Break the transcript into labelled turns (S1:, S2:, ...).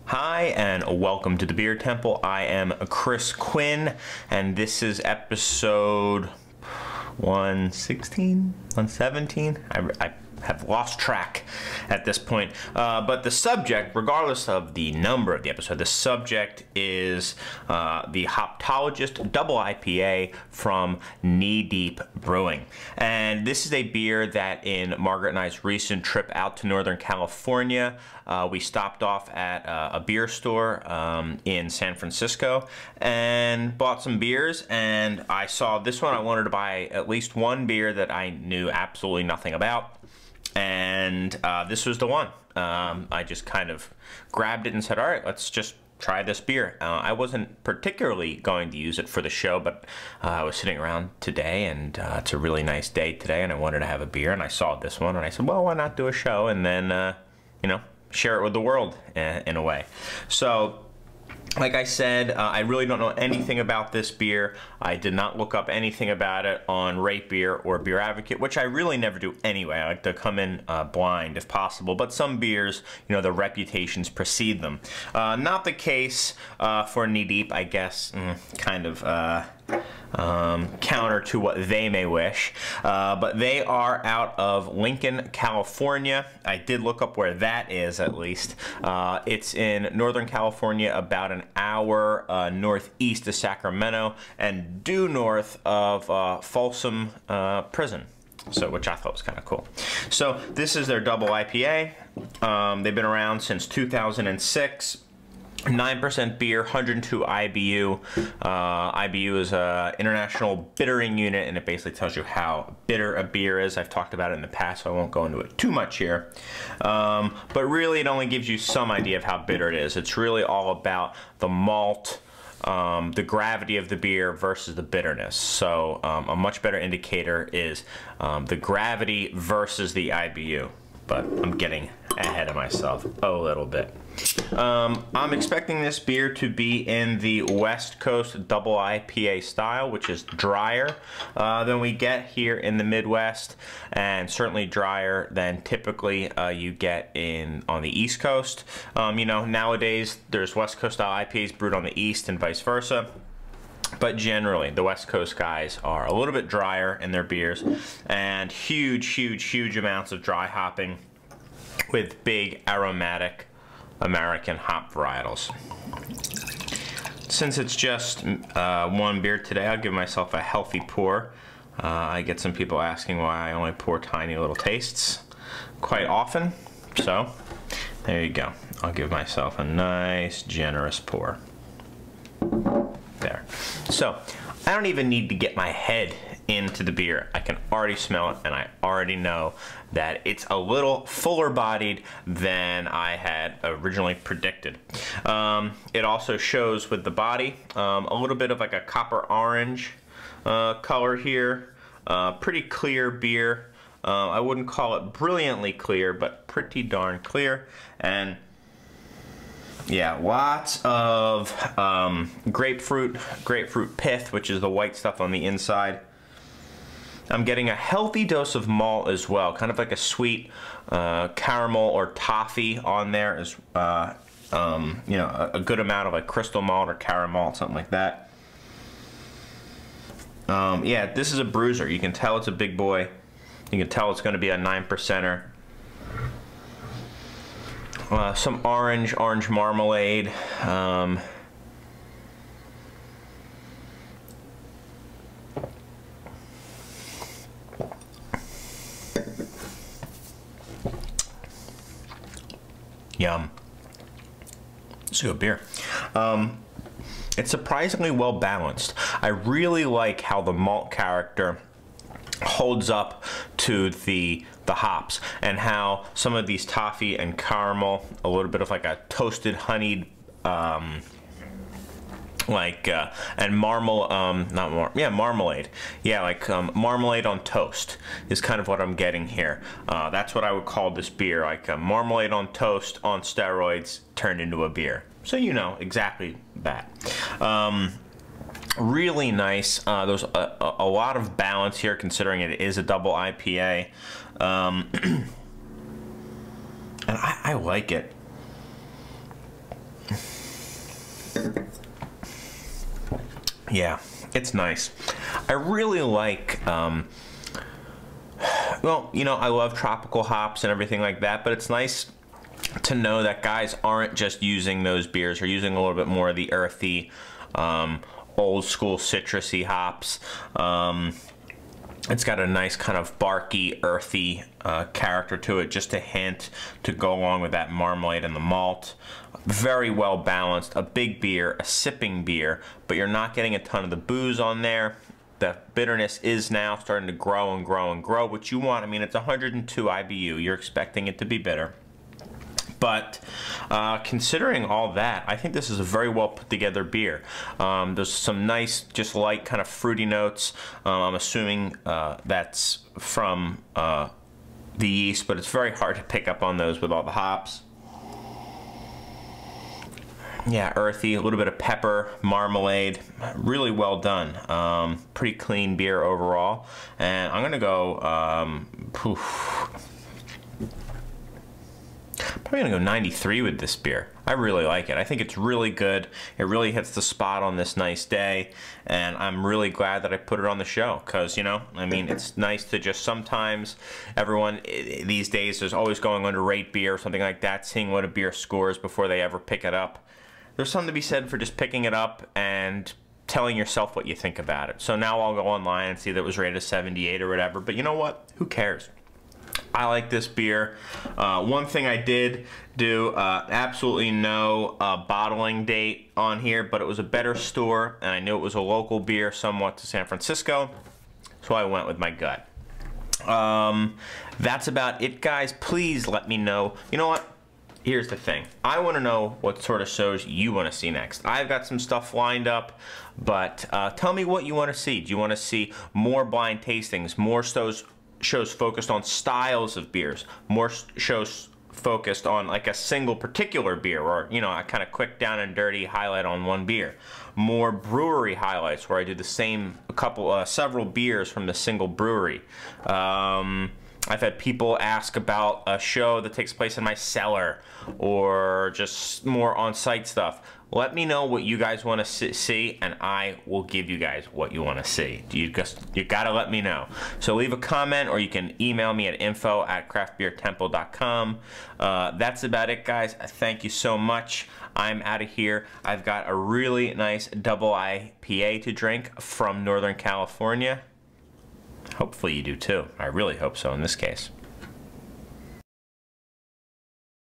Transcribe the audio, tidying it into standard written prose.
S1: Hi and welcome to the Beer Temple. I am Chris Quinn and this is episode 116, 117. I have lost track at this point, but the subject, regardless of the number of the episode, the subject is the Hoptologist Double IPA from Knee Deep Brewing. And this is a beer that in Margaret and I's recent trip out to Northern California, we stopped off at a beer store in San Francisco and bought some beers, and I saw this one. I wanted to buy at least one beer that I knew absolutely nothing about. And this was the one. I just kind of grabbed it and said, all right, let's just try this beer. I wasn't particularly going to use it for the show, but I was sitting around today, and it's a really nice day today, and I wanted to have a beer, and I saw this one, and I said, well, why not do a show and then, you know, share it with the world in a way. So, like I said, I really don't know anything about this beer. I did not look up anything about it on Rate Beer or Beer Advocate, which I really never do anyway. I like to come in blind if possible, but some beers, you know, the reputations precede them. Not the case for Knee Deep, I guess, kind of counter to what they may wish, but they are out of Lincoln, California. I did look up where that is, at least. It's in Northern California, about an hour northeast of Sacramento and due north of Folsom Prison, so which I thought was kind of cool. So this is their Double IPA. They've been around since 2006. 9% beer, 102 IBU. IBU is an international bittering unit, and it basically tells you how bitter a beer is. I've talked about it in the past, so I won't go into it too much here. But really, it only gives you some idea of how bitter it is. It's really all about the malt, the gravity of the beer versus the bitterness. So a much better indicator is the gravity versus the IBU. But I'm getting ahead of myself a little bit. I'm expecting this beer to be in the West Coast Double IPA style, which is drier than we get here in the Midwest, and certainly drier than typically you get on the East Coast. You know, nowadays there's West Coast style IPAs brewed on the East and vice versa. But generally, the West Coast guys are a little bit drier in their beers, and huge amounts of dry hopping with big aromatic American hop varietals. Since it's just one beer today, I'll give myself a healthy pour. I get some people asking why I only pour tiny little tastes quite often, so there you go. I'll give myself a nice generous pour. There. So I don't even need to get my head into the beer. I can already smell it, and I already know that it's a little fuller bodied than I had originally predicted. It also shows with the body a little bit of like a copper orange color here. Pretty clear beer. I wouldn't call it brilliantly clear, but pretty darn clear. And yeah, lots of grapefruit pith, which is the white stuff on the inside. I'm getting a healthy dose of malt as well, kind of like a sweet caramel or toffee on there, as you know, a good amount of like crystal malt or caramel, something like that. Yeah, this is a bruiser. You can tell it's a big boy. You can tell it's going to be a 9%er. Some orange marmalade. Yum. It's a good beer. It's surprisingly well balanced. I really like how the malt character holds up to the hops, and how some of these toffee and caramel, a little bit of like a toasted honeyed and marmalade. Yeah, like marmalade on toast is kind of what I'm getting here. That's what I would call this beer, like a marmalade on toast on steroids turned into a beer. So you know exactly that. Really nice. There's a lot of balance here, considering it is a double IPA. And I like it. Yeah, it's nice. I really like, well, you know, I love tropical hops and everything like that, but it's nice to know that guys aren't just using those beers, they're using a little bit more of the earthy, old school citrusy hops. It's got a nice kind of barky, earthy character to it, just a hint to go along with that marmalade and the malt. Very well balanced, a big beer, a sipping beer, but you're not getting a ton of the booze on there. The bitterness is now starting to grow and grow and grow, which you want. I mean, it's 102 IBU. You're expecting it to be bitter. But considering all that, I think this is a very well put together beer. There's some nice, just light kind of fruity notes. I'm assuming that's from the yeast, but it's very hard to pick up on those with all the hops. Yeah, earthy, a little bit of pepper, marmalade, really well done. Pretty clean beer overall. And I'm gonna go, probably gonna go 93 with this beer. I really like it. I think it's really good. It really hits the spot on this nice day, and I'm really glad that I put it on the show because, you know, I mean, it's nice to just sometimes, everyone these days is always going on to rate beer or something like that, seeing what a beer scores before they ever pick it up. There's something to be said for just picking it up and telling yourself what you think about it. So now I'll go online and see that it was rated a 78 or whatever, but you know what? Who cares? I like this beer. One thing I did do, absolutely no bottling date on here, but it was a better store, and I knew it was a local beer somewhat to San Francisco, so I went with my gut. That's about it, guys. Please let me know. You know what? Here's the thing. I want to know what sort of shows you want to see next. I've got some stuff lined up, but tell me what you want to see. Do you want to see more blind tastings, more shows focused on styles of beers, more shows focused on like a single particular beer, or, you know, a kind of quick down and dirty highlight on one beer, more brewery highlights where I do the same several beers from the single brewery. I've had people ask about a show that takes place in my cellar, or just more on-site stuff. Let me know what you guys want to see, and I will give you guys what you want to see. You gotta let me know. So leave a comment, or you can email me at info@craftbeertemple.com. That's about it, guys. Thank you so much. I'm out of here. I've got a really nice double IPA to drink from Northern California. Hopefully you do too. I really hope so in this case.